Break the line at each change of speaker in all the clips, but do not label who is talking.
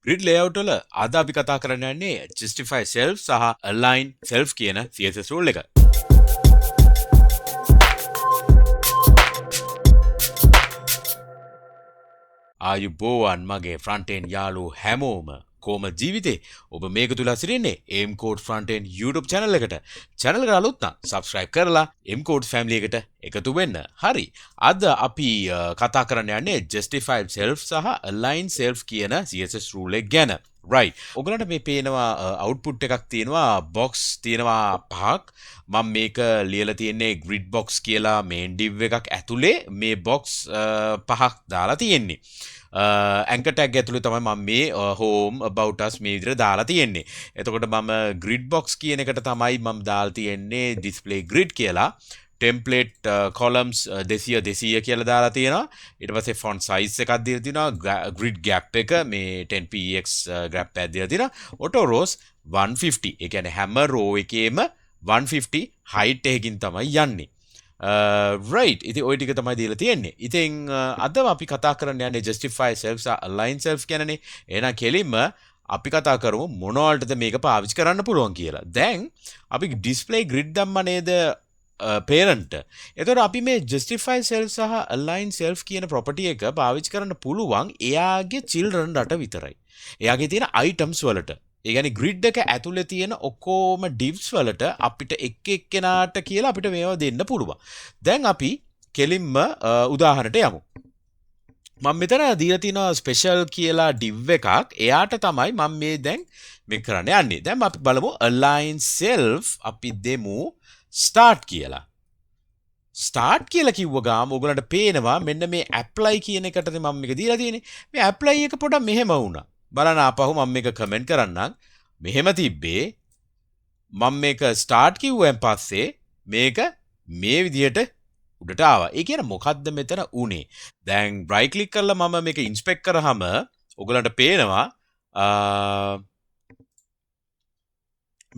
grid layout වල අද අපි කතා කරන්න යන්නේ justify self සහ align self කියන CSS rule එක. ආයුබෝවන් මගේ front end යාළුවෝ හැමෝම කොහොම ජීවිතේ ඔබ මේක තුල අසිරින්නේ MCodes Frontend YouTube channel එකට. channel එකට අලුත් නම් subscribe කරලා MCodes family එකට එකතු වෙන්න. හරි. අද අපි කතා කරන්න යන්නේ justify self සහ align self කියන CSS rule එක ගැන. right. ඔයගලන්ට මේ පේනවා output එකක් තියෙනවා box තියෙනවා පහක්. මම මේක ලියලා තියෙන්නේ grid box කියලා main div එකක් ඇතුලේ මේ box පහක් දාලා තියෙන්නේ. anchor tag ඇතුලේ තමයි මම මේ home about us මේ විදිහට දාලා තියෙන්නේ. එතකොට මම grid box කියන එකට තමයි මම දාලා තියෙන්නේ display grid කියලා. template columns 200 කියලා දාලා තියෙනවා. ඊට පස්සේ font size එකක් දීලා තිනවා. grid gap එක මේ 10px gap එකක් දීලා තිනවා. auto rows 150. ඒ කියන්නේ හැම row එකේම 150 height එකකින් තමයි යන්නේ. right. ඉතින් ওই ටික තමයි දීලා තියෙන්නේ. ඉතින් අද අපි කතා කරන්න යන්නේ justify self සහ align self ගැනනේ. එහෙනම් කෙලින්ම අපි කතා කරමු මොනවලටද මේක පාවිච්චි කරන්න පුළුවන් කියලා. දැන් අපි display grid දැම්ම නේද parent. එතකොට අපි මේ justify self සහ align self කියන property එක පාවිච්චි කරන්න පුළුවන් එයාගේ children රට විතරයි. එයාගේ තියෙන items වලට. ඒ කියන්නේ grid එක ඇතුලේ තියෙන ඔක්කොම divs වලට අපිට එක් එක්කෙනාට කියලා අපිට මේවා දෙන්න පුළුවන්. දැන් අපි කෙලින්ම උදාහරණයට යමු. මම මෙතන දීලා තියෙනවා special කියලා div එකක්. එයාට තමයි මම මේ දැන් මේක කරන්න යන්නේ. දැන් අපි බලමු align self අපි දෙමු start කියලා. start කියලා කිව්ව ගාම ඔයගලන්ට පේනවා මෙන්න මේ apply කියන එකට මම මේක දීලා තියෙන්නේ. මේ apply එක පොඩ්ඩක් මෙහෙම වුණා. බලන්න ආපහු මම මේක කමෙන්ට් කරන්නම්. මෙහෙම තිබ්බේ මම මේක start කිව්වෙන් පස්සේ මේක මේ විදිහට උඩට ආවා. ඒ කියන්නේ මොකද්ද මෙතන උනේ? දැන් right click කරලා මම මේක inspect කරාම ඔයගලන්ට පේනවා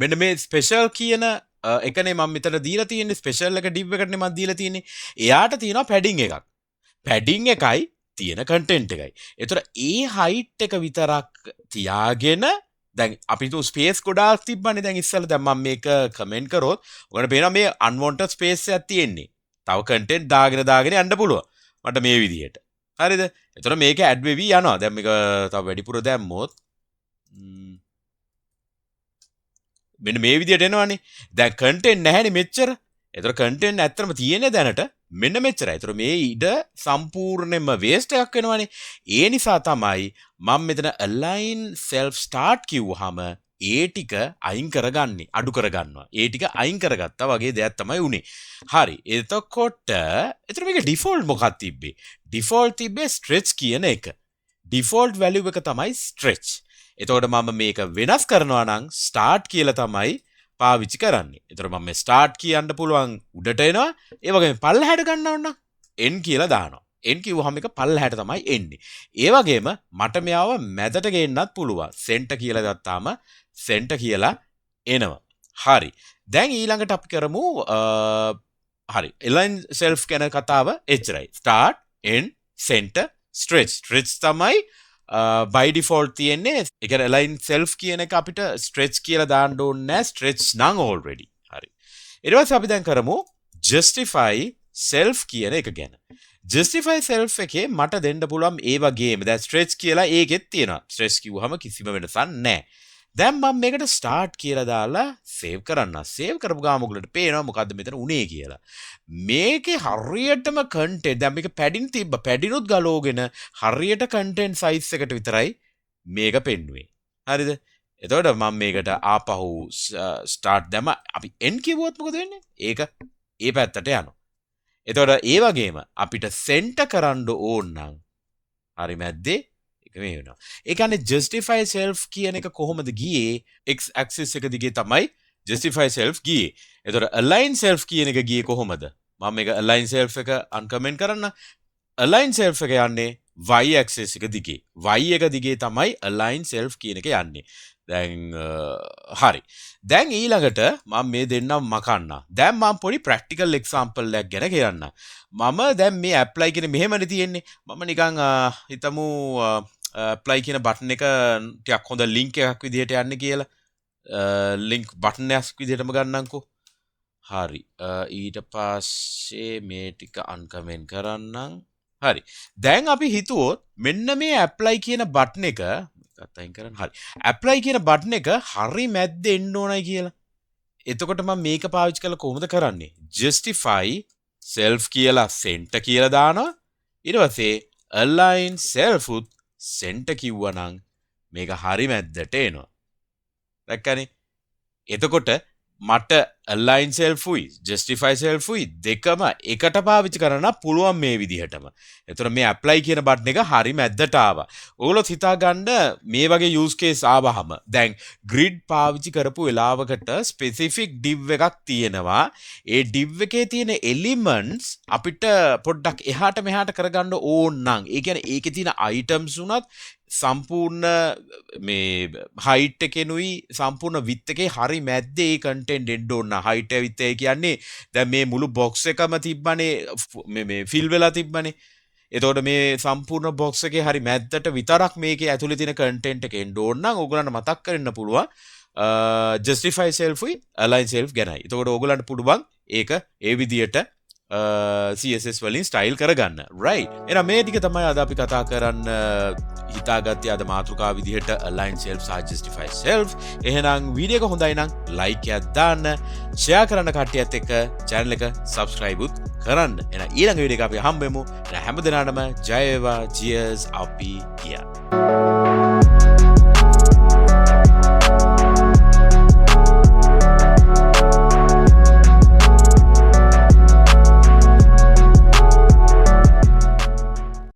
මෙන්න මේ special කියන එකනේ මම මෙතන දීලා තියෙන්නේ special එක div එකටනේ මම දීලා තියෙන්නේ. එයාට තියෙනවා padding එකක්. padding එකයි තියෙන content එකයි. ඒතර ඒ height එක විතරක් තියාගෙන දැන් අපි තු space ගොඩාක් තිබ්බනේ දැන් ඉස්සෙල්ලා දැන් මම මේක comment කරොත් ඔයාලට පේනවා මේ unwanted space එකක් තියෙන්නේ. තව content දාගෙන යන්න පුළුවන්. මට මේ විදිහට. හරිද? ඒතර මේක add වෙවි යනවා. දැන් මේක තව වැඩිපුර දැම්මොත් මෙන්න මේ විදිහට එනවනේ. දැන් content නැහැනේ මෙච්චර. ඒතර content ඇත්තටම තියෙන්නේ දැනට මෙන්න මෙච්චරයි. ඒතර මේ ඉඩ සම්පූර්ණයෙන්ම waste එකක් වෙනවනේ. ඒ නිසා තමයි මම මෙතන align self start කිව්වහම ඒ ටික අයින් කරගන්නේ, අඩු කරගන්නවා. ඒ ටික අයින් කරගත්තා වගේ දෙයක් තමයි උනේ. හරි. එතකොට ඒතර මේක default මොකක්ද තිබ්බේ? default තිබ්බේ stretch කියන එක. default value එක තමයි stretch. එතකොට මම මේක වෙනස් කරනවා නම් start කියලා තමයි පාවිච්චි කරන්නේ. ඒතර මම මේ start කියන්න පුළුවන් උඩට එනවා. ඒ වගේම පල්ලහැට ගන්නව නම් n කියලා දානවා. n කිව්වහම එක පල්ලහැට තමයි එන්නේ. ඒ වගේම මට මෙයාව මැදට ගේන්නත් පුළුවන්. center කියලා ගත්තාම center කියලා එනවා. හරි. දැන් ඊළඟට අපි කරමු හරි. align self ගැන කතාව එච්චරයි. start, end, center, stretch. stretch තමයි by default තියෙන්නේ. ඒ කියන්නේ align self කියන එක අපිට stretch කියලා දාන්න ඕනේ නැහැ. stretch නම් already. හරි. ඊට පස්සේ අපි දැන් කරමු justify self කියන එක ගැන. justify self එකේ මට දෙන්න පුළුවන් ඒ වගේම දැන් stretch කියලා ඒකෙත් තියෙනවා. stretch කිව්වහම කිසිම වෙනසක් නැහැ. දැන් මම මේකට start කියලා දාලා save කරන්න. save කරපු ගාම ඔයගලට පේනවා මොකද්ද මෙතන උනේ කියලා. මේකේ හරියටම content දැන් මේක padding තිබ්බ. padding උත් ගලවගෙන හරියට content size එකට විතරයි මේක පෙන්නුවේ. හරිද? එතකොට මම මේකට ආපහු start දැම්ම අපි end කිව්වොත් මොකද වෙන්නේ? ඒක ඒ පැත්තට යනවා. එතකොට ඒ වගේම අපිට center කරන්න ඕන නම් හරි මැද්දේ ඒක මේ වෙනවා. ඒ කියන්නේ justify self කියන එක කොහොමද ගියේ? x axis එක දිගේ තමයි justify self ගියේ. එතකොට align self කියන එක ගියේ කොහොමද? මම මේක align self එක uncomment කරන්න. align self එක යන්නේ y axis එක දිගේ. y එක දිගේ තමයි align self කියන එක යන්නේ. දැන් හරි. දැන් ඊළඟට මම මේ දෙන්නම් මකන්න. දැන් මම පොඩි practical example එකක් ගැන කියන්න. මම දැන් මේ apply කියන මෙහෙමනේ තියෙන්නේ. මම නිකන් හිතමු apply කියන බටන් එක ටිකක් හොඳ link එකක් විදිහට යන්න කියලා link button එකක් විදිහටම ගන්නම්කෝ හරි ඊට පස්සේ මේ ටික uncomment කරන්නම් හරි දැන් අපි හිතුවොත් මෙන්න මේ apply කියන බටන් එක අතයින් කරන්න හරි apply කියන බටන් එක හරි මැද්දේ එන්න ඕනයි කියලා එතකොට මම මේක පාවිච්චි කරලා කොහොමද කරන්නේ justify self කියලා center කියලා දානවා ඊට පස්සේ align self උත් center කිව්වනම් මේක හරි මැද්දට එනවා දැක්කනේ එතකොට මට align self උයි justify self උයි දෙකම එකට පාවිච්චි කරන්න පුළුවන් මේ විදිහටම. එතකොට මේ apply කියන බටන් එක හරි මැද්දට ආවා. ඔයගොල්ලොත් හිතා ගන්න මේ වගේ use case ආවහම දැන් grid පාවිච්චි කරපු වෙලාවකට specific div එකක් තියෙනවා. ඒ div එකේ තියෙන elements අපිට පොඩ්ඩක් එහාට මෙහාට කරගන්න ඕන නම් ඒ කියන්නේ ඒකේ තියෙන items උනත් සම්පූර්ණ මේ height එකෙනුයි සම්පූර්ණ width එකේ හරි මැද්දේ ඒ content එන්න ඕන height width එක කියන්නේ දැන් මේ මුළු box එකම තිබ්බනේ මේ fill වෙලා තිබ්බනේ එතකොට මේ සම්පූර්ණ box එකේ හරි මැද්දට විතරක් මේකේ ඇතුලේ තියෙන content එක එන්න ඕන නම් ඕගොල්ලන්ට මතක් කරන්න පුළුවන් justify self උයි align self ගැනයි. එතකොට ඕගොල්ලන්ට පුළුවන් ඒක ඒ විදියට CSS වලින් ස්ටයිල් කරගන්න right එහෙනම් මේ ටික තමයි අද අපි කතා කරන්න හිතාගත්තේ අද මාතෘකාව විදිහට align self සහ justify self එහෙනම් වීඩියෝ එක හොඳයි නම් like එකක් දාන්න share කරන්න කට්ටියත් එක්ක channel එක subscribe උත් කරන්න එහෙනම් ඊළඟ වීඩියෝ එක අපි හම්බෙමු එහෙනම් හැමදෙනාටම ජය වේවා cheers අපි ගියා